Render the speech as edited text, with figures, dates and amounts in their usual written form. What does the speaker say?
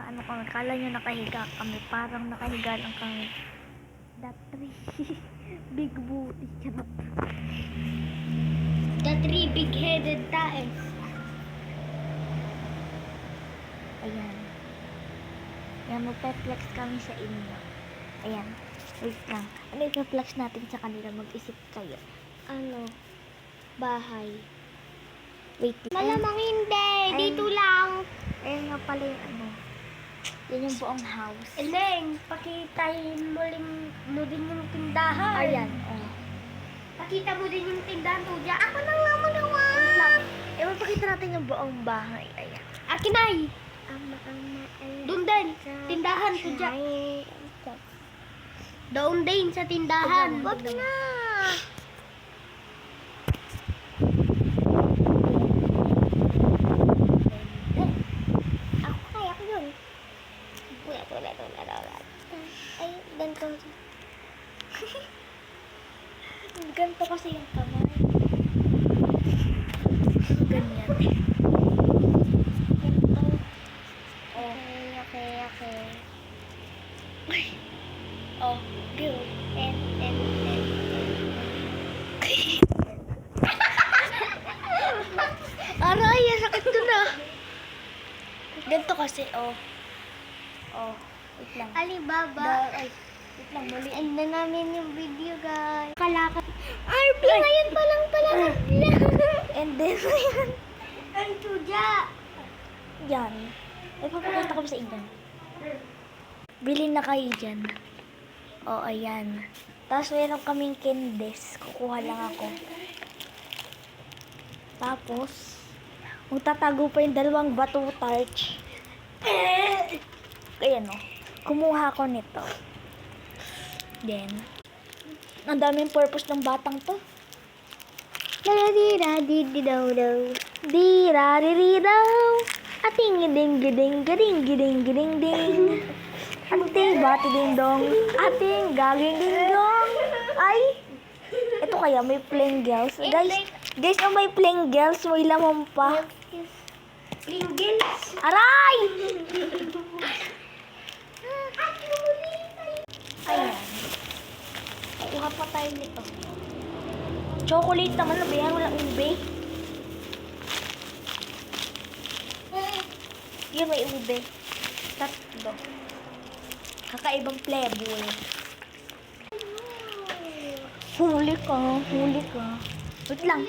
ano kami, kala nyo nakahiga kami, parang nakahiga lang kami. That three big booty, charot. The three big-headed taes. Ayan. Ayan, magpe-flex kami sa inyo. Ayan, wait lang. Ano i-flex natin sa kanila? Mag-isip kayo. Ano? Bahay. Wait lang. Malamang hindi. Ay. Dito lang. Ayan nga pala yung ano. Yan yung buong house. Eleng, pakitain mo din yung tindahan. Ayan, oh. Pakita mo din yung tindahan, Tudya. Ako na nga mo Wait lang. Eh, magpakita natin yung buong bahay. Ayan. Akin ay. Doon din. Tindahan, Tudya. Doon din sa tindahan. Wag na. Ako kaya ko yun. Wala. Ay, ganito. Ganito kasi yung kamay. Ganyan. Ganito. Okay. Oh, go. Ten. Aray, ang sakit ko na. Ganito kasi, oh. Oh, wait lang. Alibaba. Ay, wait lang, muli. End na namin yung video, guys. Kalakot. RP, ngayon pa lang pala. And then, ayan. Ang Tudya. Yan. Ay, papakita ko sa inyo. Bili na kayo dyan. Oh, ayan. Tapos, meron kaming candies. Kukuha lang ako. Tapos, magtatago pa yung dalawang bato tarch. Ayan, oh. Kumuha ko nito. Then, ang daming purpose ng batang to. Dira-dira-di-di-daw-daw. Di-ra-di-di-daw. Ating giding-giding-giding-giding-giding-ding. Ating bati-ding-dong. Ating gaging-ding-dong. Ay! Ito kaya, may plain girls. Guys, oh, may plain girls. May lamang pa. Pringles. Aray! Ayan. Kuha pa tayo nito. Chocolate naman. Nabayan, walang ube. Yan, may ube. Tatlo. Kakaibang flavor. Huli ka. Wait lang.